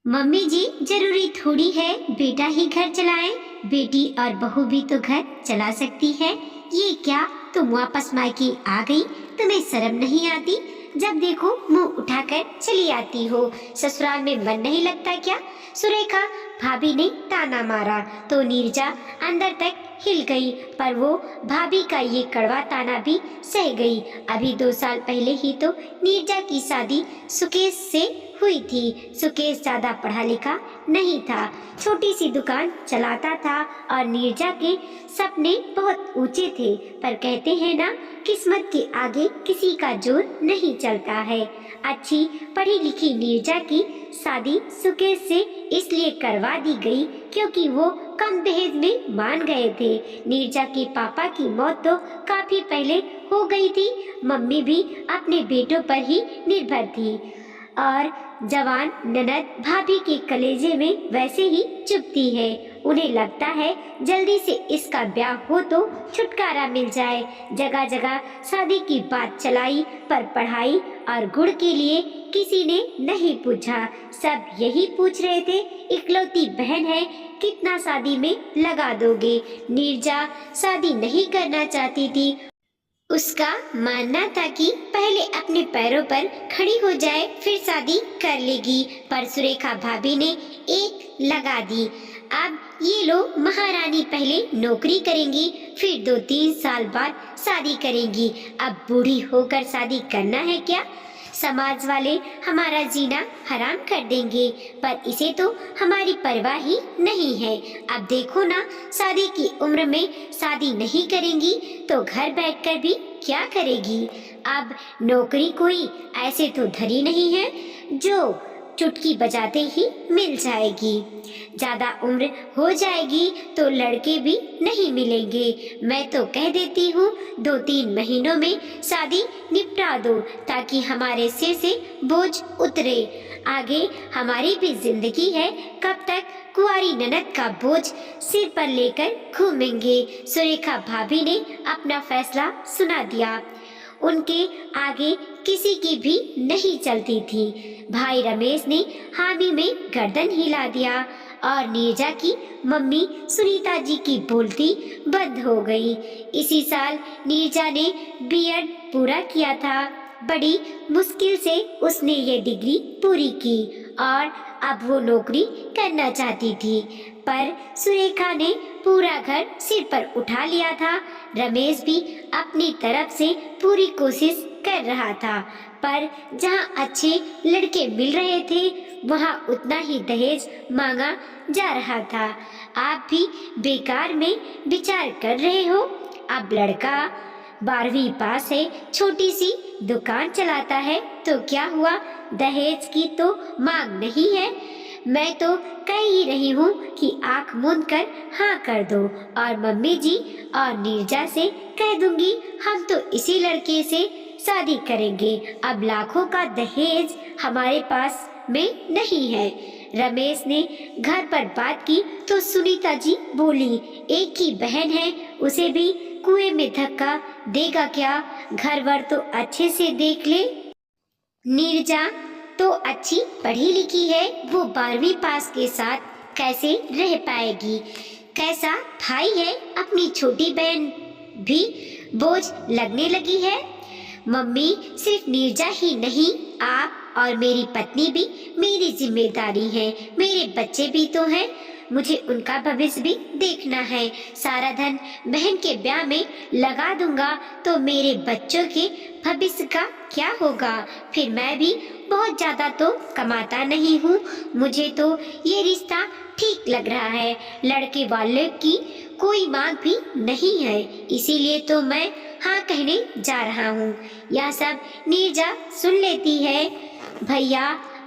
Mummy जी, जरूरी थोड़ी है बेटा ही घर चलाए। बेटी और बहू भी तो घर चला सकती है। ये क्या, तुम वापस मायके आ गई? तुम्हें शर्म नहीं आती? जब देखो मुंह उठाकर चली आती हो। ससुराल में मन नहीं लगता क्या? सुरेखा भाभी ने ताना मारा तो नीरजा अंदर तक हिल गई, पर वो भाभी का ये कड़वा ताना भी सह गई। अभी 2 साल पहले ही तो नीरजा की शादी सुकेश से हुई थी। सुकेश ज्यादा पढ़ा लिखा नहीं था, छोटी सी दुकान चलाता था और नीरजा के सपने बहुत ऊंचे थे। पर कहते हैं ना, किस्मत के आगे किसी का जोर नहीं चलता है। अच्छी पढ़ी लिखी नीरजा की शादी सुकेश से इसलिए करवा दी गई क्योंकि वो कम दहेज में मान गए थे। नीरजा के पापा की मौत तो काफी पहले हो गई थी। मम्मी भी अपने बेटों पर ही निर्भर थी और जवान ननद भाभी के कलेजे में वैसे ही चुभती है। उन्हें लगता है जल्दी से इसका ब्याह हो तो छुटकारा मिल जाए। जगह जगह शादी की बात चलाई, पर पढ़ाई और गुण के लिए किसी ने नहीं पूछा। सब यही पूछ रहे थे, इकलौती बहन है, कितना शादी में लगा दोगे? नीरजा शादी नहीं करना चाहती थी। उसका मानना था कि पहले अपने पैरों पर खड़ी हो जाए फिर शादी कर लेगी, पर सुरेखा भाभी ने एक लगा दी। अब ये लोग महारानी पहले नौकरी करेंगी, फिर 2-3 साल बाद शादी करेंगी। अब बूढ़ी होकर शादी करना है क्या? समाज वाले हमारा जीना हराम कर देंगे, पर इसे तो हमारी परवाह ही नहीं है। अब देखो ना, शादी की उम्र में शादी नहीं करेंगी तो घर बैठकर भी क्या करेगी? अब नौकरी कोई ऐसे तो धरी नहीं है जो चुटकी बजाते ही मिल जाएगी। ज्यादा उम्र हो जाएगी तो लड़के भी नहीं मिलेंगे। मैं तो कह देती हूँ 2-3 महीनों में शादी निपटा दो ताकि हमारे सिर से बोझ उतरे। आगे हमारी भी जिंदगी है, कब तक कुंवारी ननद का बोझ सिर पर लेकर घूमेंगे? सुरेखा भाभी ने अपना फैसला सुना दिया। उनके आगे किसी की भी नहीं चलती थी। भाई रमेश ने हामी में गर्दन हिला दिया और नीरजा की मम्मी सुनीता जी की बोलती बंद हो गई। इसी साल नीरजा ने बीएड पूरा किया था। बड़ी मुश्किल से उसने ये डिग्री पूरी की और अब वो नौकरी करना चाहती थी, पर सुरेखा ने पूरा घर सिर पर उठा लिया था। रमेश भी अपनी तरफ से पूरी कोशिश कर रहा था, पर जहाँ अच्छे लड़के मिल रहे थे वहाँ उतना ही दहेज मांगा जा रहा था। आप भी बेकार में विचार कर रहे हो। अब लड़का 12वीं पास है, छोटी सी दुकान चलाता है, तो क्या हुआ? दहेज की तो मांग नहीं है। मैं तो कह ही रही हूँ कि आंख मूंद कर हाँ कर दो और मम्मी जी और नीरजा से कह दूंगी हम तो इसी लड़के से शादी करेंगे। अब लाखों का दहेज हमारे पास में नहीं है। रमेश ने घर पर बात की तो सुनीता जी बोली, एक ही बहन है, उसे भी कुएं में धक्का देगा क्या? घर वर तो अच्छे से देख ले। नीरजा तो अच्छी पढ़ी लिखी है, वो 12वीं पास के साथ कैसे रह पाएगी? कैसा भाई है, अपनी छोटी बहन भी बोझ लगने लगी है। मम्मी, सिर्फ नीरजा ही नहीं, आप और मेरी पत्नी भी मेरी जिम्मेदारी है। मेरे बच्चे भी तो हैं, मुझे उनका भविष्य भी देखना है। सारा धन बहन के ब्याह में लगा दूंगा तो मेरे बच्चों के भविष्य का क्या होगा? फिर मैं भी बहुत ज्यादा तो कमाता नहीं हूँ। मुझे तो ये रिश्ता ठीक लग रहा है। लड़के वाले की कोई मांग भी नहीं है, इसीलिए तो मैं हाँ कहने जा रहा हूँ। यह सब नीरजा सुन लेती है। भैया,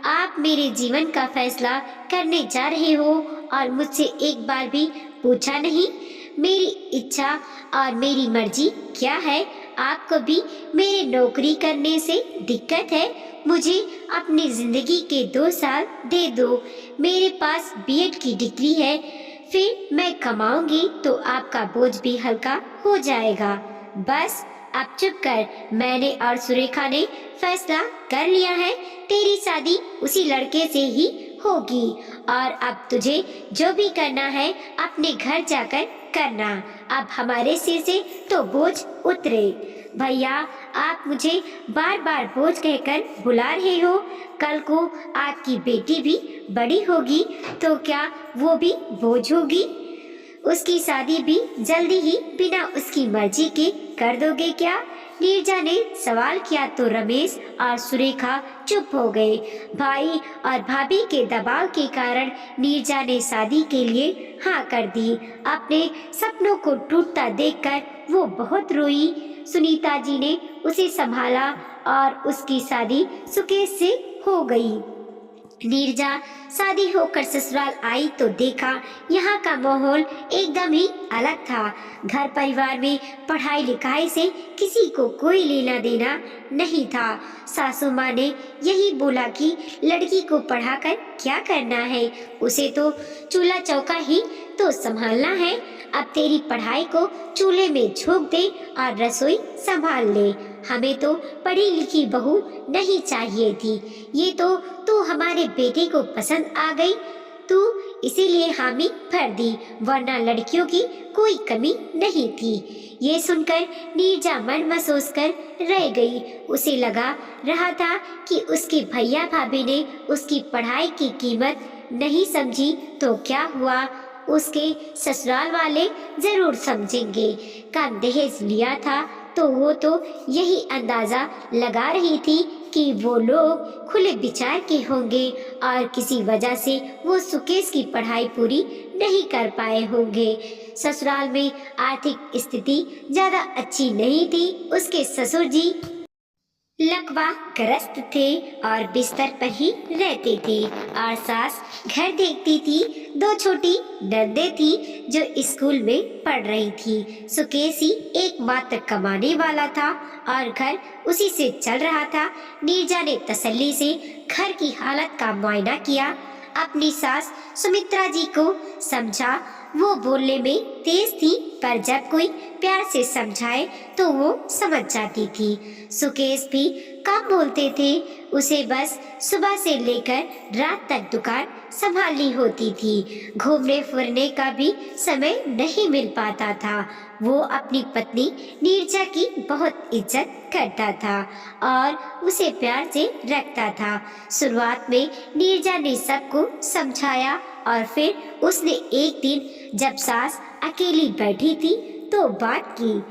आप मेरे जीवन का फैसला करने जा रहे हो और मुझसे एक बार भी पूछा नहीं। मेरी इच्छा और मेरी मर्जी क्या है? आपको भी मेरे नौकरी करने से दिक्कत है? मुझे अपनी जिंदगी के 2 साल दे दो। मेरे पास बीएड की डिग्री है, फिर मैं कमाऊंगी तो आपका बोझ भी हल्का हो जाएगा। बस अब चुप कर। मैंने और सुरेखा ने फैसला कर लिया है, तेरी शादी उसी लड़के से ही होगी और अब तुझे जो भी करना है अपने घर जाकर करना। अब हमारे सिर से तो बोझ उतरे। भैया, आप मुझे बार बार बोझ कहकर बुला रहे हो। कल को आपकी बेटी भी बड़ी होगी तो क्या वो भी बोझ होगी? उसकी शादी भी जल्दी ही बिना उसकी मर्जी के कर दोगे क्या? नीरजा ने सवाल किया तो रमेश और सुरेखा चुप हो गए। भाई और भाभी के दबाव के कारण नीरजा ने शादी के लिए हाँ कर दी। अपने सपनों को टूटता देखकर वो बहुत रोई। सुनीता जी ने उसे संभाला और उसकी शादी सुकेश से हो गई। नीरजा शादी होकर ससुराल आई तो देखा यहाँ का माहौल एकदम ही अलग था। घर परिवार में पढ़ाई लिखाई से किसी को कोई लेना देना नहीं था। सासू माँ ने यही बोला कि लड़की को पढ़ाकर क्या करना है, उसे तो चूल्हा चौका ही तो संभालना है। अब तेरी पढ़ाई को चूल्हे में झोंक दे और रसोई संभाल ले। हमें तो पढ़ी लिखी बहू नहीं चाहिए थी। ये तो तू हमारे बेटे को पसंद आ गई, तू इसीलिए हामी भर दी, वरना लड़कियों की कोई कमी नहीं थी। ये सुनकर नीरजा मन महसूस कर रह गई। उसे लगा रहा था कि उसके भैया भाभी ने उसकी पढ़ाई की कीमत नहीं समझी तो क्या हुआ, उसके ससुराल वाले जरूर समझेंगे। कम दहेज लिया था तो वो तो यही अंदाजा लगा रही थी कि वो लोग खुले विचार के होंगे और किसी वजह से वो सुकेश की पढ़ाई पूरी नहीं कर पाए होंगे। ससुराल में आर्थिक स्थिति ज्यादा अच्छी नहीं थी। उसके ससुर जी लकवा ग्रस्त थे और बिस्तर पर ही रहते थे और सास घर देखती थी। दो छोटी नंदे थी जो स्कूल में पढ़ रही थी। सुकेश ही एकमात्र कमाने वाला था और घर उसी से चल रहा था। नीरजा ने तसल्ली से घर की हालत का मुआयना किया। अपनी सास सुमित्रा जी को समझा। वो बोलने में तेज थी पर जब कोई प्यार से समझाए तो वो समझ जाती थी। सुकेश भी कम बोलते थे। उसे बस सुबह से लेकर रात तक दुकान संभालनी होती थी। घूमने फिरने का भी समय नहीं मिल पाता था। वो अपनी पत्नी नीरजा की बहुत इज्जत करता था और उसे प्यार से रखता था। शुरुआत में नीरजा ने सबको समझाया और फिर उसने एक दिन जब सास अकेली बैठी थी तो बात की।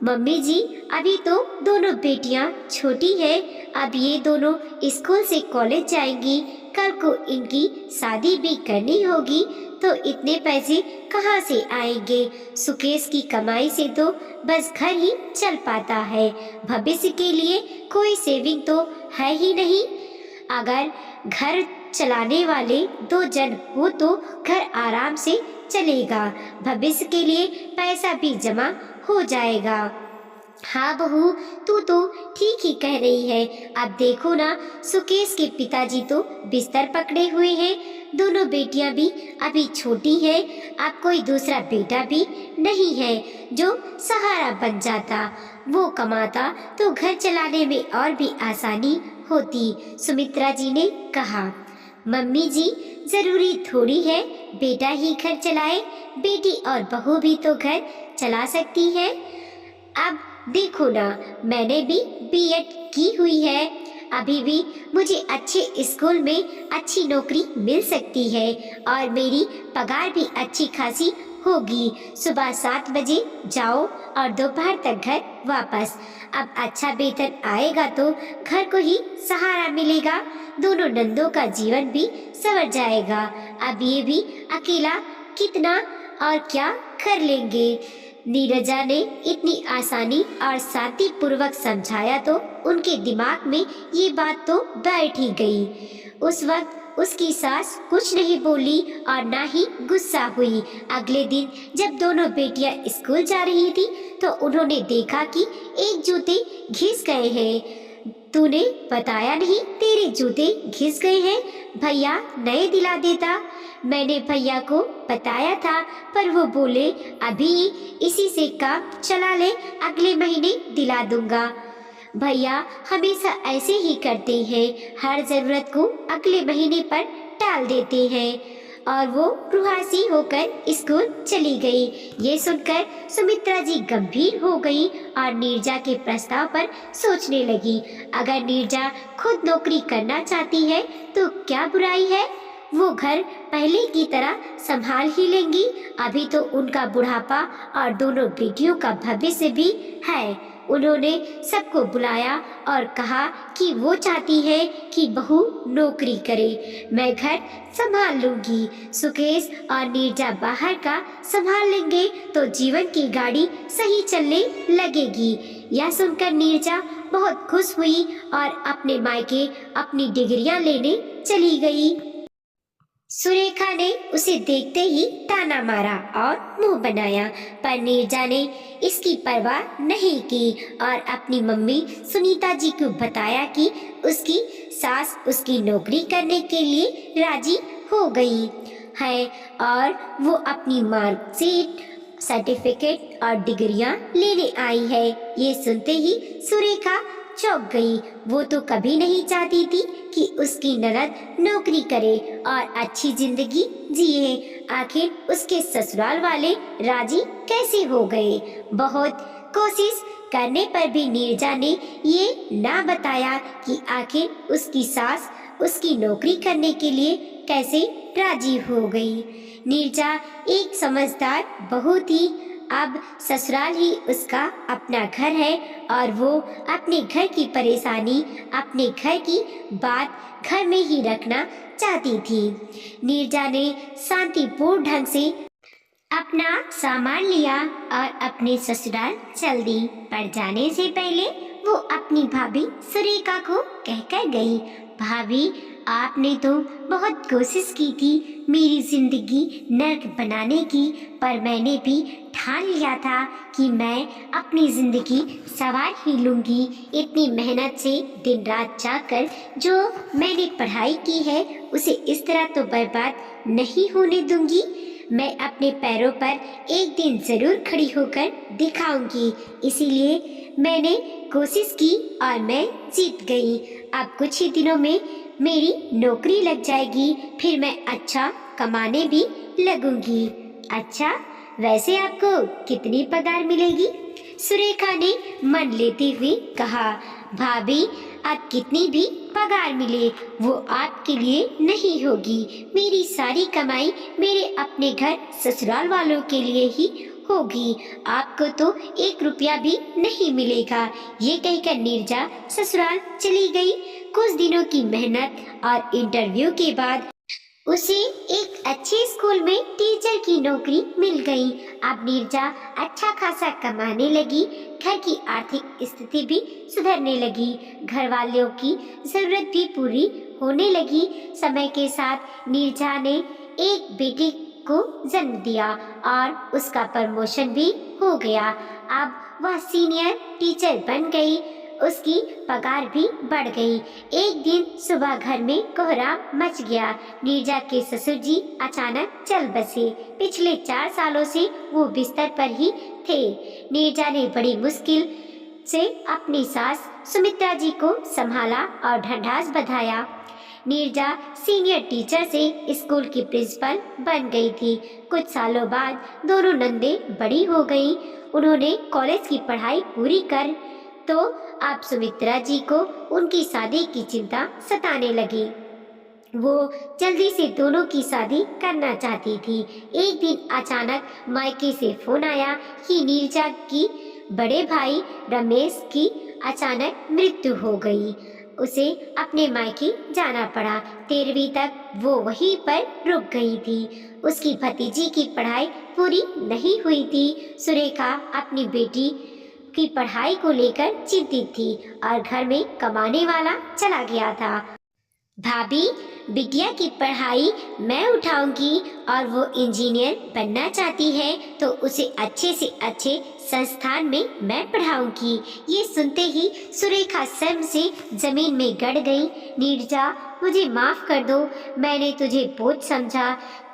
मम्मी जी, अभी तो दोनों बेटियां छोटी हैं, अब ये दोनों स्कूल से कॉलेज जाएंगी। कल को इनकी शादी भी करनी होगी तो इतने पैसे कहाँ से आएंगे? सुकेश की कमाई से तो बस घर ही चल पाता है, भविष्य के लिए कोई सेविंग तो है ही नहीं। अगर घर चलाने वाले दो जन हो तो घर आराम से चलेगा, भविष्य के लिए पैसा भी जमा हो जाएगा। हाँ बहू, तू तो ठीक ही कह रही है। अब देखो ना, सुकेश के पिताजी तो बिस्तर पकड़े हुए हैं। दोनों बेटियां भी अभी छोटी हैं। अब कोई दूसरा बेटा भी नहीं है जो सहारा बन जाता। वो कमाता तो घर चलाने में और भी आसानी होती। सुमित्रा जी ने कहा, मम्मी जी, जरूरी थोड़ी है बेटा ही घर चलाए, बेटी और बहू भी तो घर चला सकती है। अब देखो ना, मैंने भी बीएड की हुई है, अभी भी मुझे अच्छे स्कूल में अच्छी नौकरी मिल सकती है और मेरी पगार भी अच्छी खासी होगी। सुबह 7 बजे जाओ और दोपहर तक घर वापस। अब अच्छा वेतन आएगा तो घर को ही सहारा मिलेगा। दोनों नंदों का जीवन भी संवर जाएगा। अब ये भी अकेला कितना और क्या कर लेंगे। नीरजा ने इतनी आसानी और शांति पूर्वक समझाया तो उनके दिमाग में ये बात तो बैठ ही गई। उस वक्त उसकी सास कुछ नहीं बोली और ना ही गुस्सा हुई। अगले दिन जब दोनों बेटियां स्कूल जा रही थी तो उन्होंने देखा कि एक जूते घिस गए हैं। तूने बताया नहीं तेरे जूते घिस गए हैं, भैया नए दिला देता। मैंने भैया को बताया था पर वो बोले अभी इसी से काम चला ले, अगले महीने दिला दूंगा। भैया हमेशा ऐसे ही करते हैं, हर जरूरत को अगले महीने पर टाल देते हैं और वो रुहासी होकर स्कूल चली गई। ये सुनकर सुमित्रा जी गंभीर हो गई और नीरजा के प्रस्ताव पर सोचने लगी। अगर नीरजा खुद नौकरी करना चाहती है तो क्या बुराई है, वो घर पहले की तरह संभाल ही लेंगी। अभी तो उनका बुढ़ापा और दोनों बेटियों का भविष्य भी है। उन्होंने सबको बुलाया और कहा कि वो चाहती है कि बहू नौकरी करे, मैं घर संभाल लूंगी, सुकेश और नीरजा बाहर का संभाल लेंगे तो जीवन की गाड़ी सही चलने लगेगी। यह सुनकर नीरजा बहुत खुश हुई और अपने मायके अपनी डिग्रियां लेने चली गई। सुरेखा ने उसे देखते ही ताना मारा और मुंह बनाया, पर नीरजा ने इसकी परवाह नहीं की और अपनी मम्मी सुनीता जी को बताया कि उसकी सास उसकी नौकरी करने के लिए राजी हो गई है और वो अपनी मार्कशीट, सर्टिफिकेट और डिग्रियां लेने आई है। ये सुनते ही सुरेखा चौंक गई। वो तो कभी नहीं चाहती थी कि उसकी ननद नौकरी करे और अच्छी जिंदगी जिए। आखिर उसके ससुराल वाले राजी कैसे हो गए। बहुत कोशिश करने पर भी नीरजा ने ये ना बताया कि आखिर उसकी सास उसकी नौकरी करने के लिए कैसे राजी हो गई। नीरजा एक समझदार बहू थी। अब ससुराल ही उसका अपना घर है और वो अपने घर की परेशानी, अपने घर की बात घर में ही रखना चाहती थी। नीरजा ने शांतिपूर्ण ढंग से अपना सामान लिया और अपने ससुराल चल दी, पर जाने से पहले वो अपनी भाभी सुरेखा को कहकर गई, भाभी आपने तो बहुत कोशिश की थी मेरी जिंदगी नर्क बनाने की, पर मैंने भी ठान लिया था कि मैं अपनी जिंदगी संवार ही लूंगी। इतनी मेहनत से दिन रात जाकर जो मैंने पढ़ाई की है उसे इस तरह तो बर्बाद नहीं होने दूंगी। मैं अपने पैरों पर एक दिन जरूर खड़ी होकर दिखाऊंगी। इसीलिए मैंने कोशिश की और मैं जीत गई। अब कुछ ही दिनों में मेरी नौकरी लग जाएगी, फिर मैं अच्छा कमाने भी लगूंगी। अच्छा, वैसे आपको कितनी पगार मिलेगी? सुरेखा ने मन लेते हुए कहा, भाभी आप कितनी भी पगार मिले वो आपके लिए नहीं होगी। मेरी सारी कमाई मेरे अपने घर ससुराल वालों के लिए ही होगी। आपको तो 1 रुपया भी नहीं मिलेगा। ये कहकर नीरजा ससुराल चली गई। कुछ दिनों की मेहनत और इंटरव्यू के बाद उसे एक अच्छे स्कूल में टीचर की नौकरी मिल गई। अब नीरजा अच्छा खासा कमाने लगी। घर की आर्थिक स्थिति भी सुधरने लगी। घर वालों की जरूरत भी पूरी होने लगी। समय के साथ नीरजा ने एक बेटी को जन्म दिया और उसका प्रमोशन भी हो गया। अब वह सीनियर टीचर बन गई। उसकी पगार भी बढ़ गई। एक दिन सुबह घर में कोहराम मच गया। नीरजा के ससुर जी अचानक चल बसे। पिछले 4 सालों से वो बिस्तर पर ही थे। नीरजा ने बड़ी मुश्किल से अपनी सास सुमित्रा जी को संभाला और ढंढास बंधाया। नीरजा सीनियर टीचर से स्कूल की प्रिंसिपल बन गई थी। कुछ सालों बाद दोनों नंदें बड़ी हो गईं। उन्होंने कॉलेज की पढ़ाई पूरी कर तो अब सुमित्रा जी को उनकी शादी की चिंता सताने लगी। वो जल्दी से दोनों की शादी करना चाहती थी। एक दिन अचानक मायके से फोन आया कि नीरजा की बड़े भाई रमेश की अचानक मृत्यु हो गई। उसे अपने मायके जाना पड़ा। 13वीं तक वो वहीं पर रुक गई थी। उसकी भतीजी की पढ़ाई पूरी नहीं हुई थी। सुरेखा अपनी बेटी की पढ़ाई को लेकर चिंतित थी और घर में कमाने वाला चला गया था। भाभी, बिटिया की पढ़ाई मैं उठाऊंगी और वो इंजीनियर बनना चाहती है तो उसे अच्छे से अच्छे संस्थान में मैं पढ़ाऊंगी। ये सुनते ही सुरेखा शर्म से जमीन में गड़ गई। नीरजा, मुझे माफ कर दो, मैंने तुझे बोझ समझा,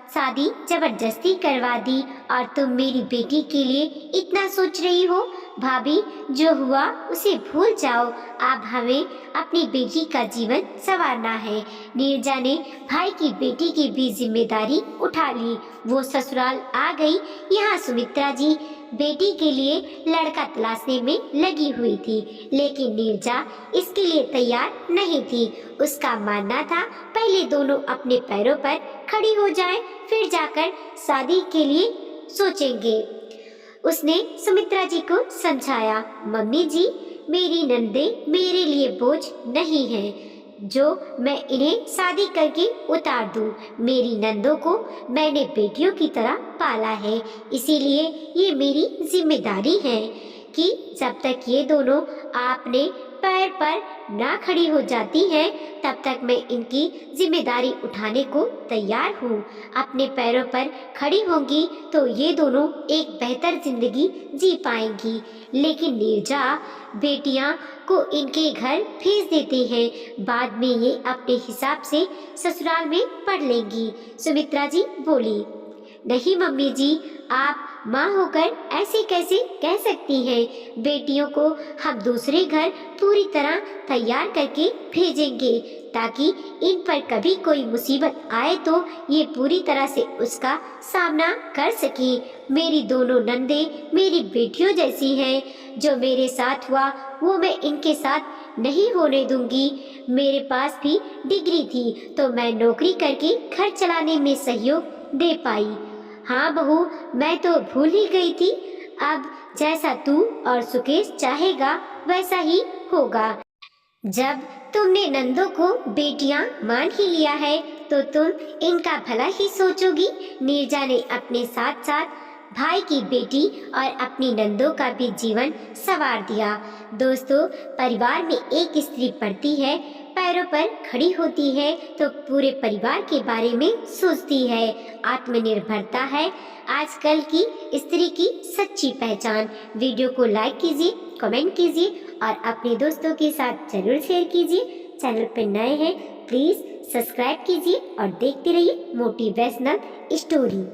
शादी जबरदस्ती करवा दी और तुम मेरी बेटी के लिए इतना सोच रही हो। भाभी, जो हुआ उसे भूल जाओ, अब हमें अपनी बेटी का जीवन संवारना है। नीरजा ने भाई की बेटी की भी जिम्मेदारी उठा ली। वो ससुराल आ गई। यहाँ सुमित्रा जी बेटी के लिए लड़का तलाशने में लगी हुई थी, लेकिन नीरजा इसके लिए तैयार नहीं थी। उसका मानना था पहले दोनों अपने पैरों पर खड़ी हो जाएं, फिर जाकर शादी के लिए सोचेंगे। उसने सुमित्रा जी को समझाया, मम्मी जी, मेरी नंदे मेरे लिए बोझ नहीं है जो मैं इन्हें शादी करके उतार दूं। मेरी नंदों को मैंने बेटियों की तरह पाला है, इसीलिए ये मेरी जिम्मेदारी है कि जब तक ये दोनों अपने पैर पर ना खड़ी हो जाती हैं, तब तक मैं इनकी जिम्मेदारी उठाने को तैयार हूँ। अपने पैरों पर खड़ी होंगी तो ये दोनों एक बेहतर जिंदगी जी पाएंगी। लेकिन नीरजा बेटियां को इनके घर भेज देते हैं, बाद में ये अपने हिसाब से ससुराल में पढ़ लेंगी। सुमित्रा जी बोली, नहीं मम्मी जी, आप माँ होकर ऐसे कैसे कह सकती हैं? बेटियों को हम दूसरे घर पूरी तरह तैयार करके भेजेंगे, ताकि इन पर कभी कोई मुसीबत आए तो ये पूरी तरह से उसका सामना कर सके। मेरी दोनों नंदे मेरी बेटियों जैसी हैं। जो मेरे साथ हुआ वो मैं इनके साथ नहीं होने दूंगी। मेरे पास भी डिग्री थी तो मैं नौकरी करके घर चलाने में सहयोग दे पाई। हाँ बहू, मैं तो भूल ही गई थी। अब जैसा तू और सुकेश चाहेगा वैसा ही होगा। जब तुमने नंदों को बेटियां मान ही लिया है तो तुम इनका भला ही सोचोगी। नीरजा ने अपने साथ साथ भाई की बेटी और अपनी नंदों का भी जीवन संवार दिया। दोस्तों, परिवार में एक स्त्री पढ़ती है, पैरों पर खड़ी होती है तो पूरे परिवार के बारे में सोचती है। आत्मनिर्भरता है आजकल की स्त्री की सच्ची पहचान। वीडियो को लाइक कीजिए, कमेंट कीजिए और अपने दोस्तों के साथ जरूर शेयर कीजिए। चैनल पर नए हैं प्लीज सब्सक्राइब कीजिए और देखते रहिए मोटिवेशनल स्टोरी।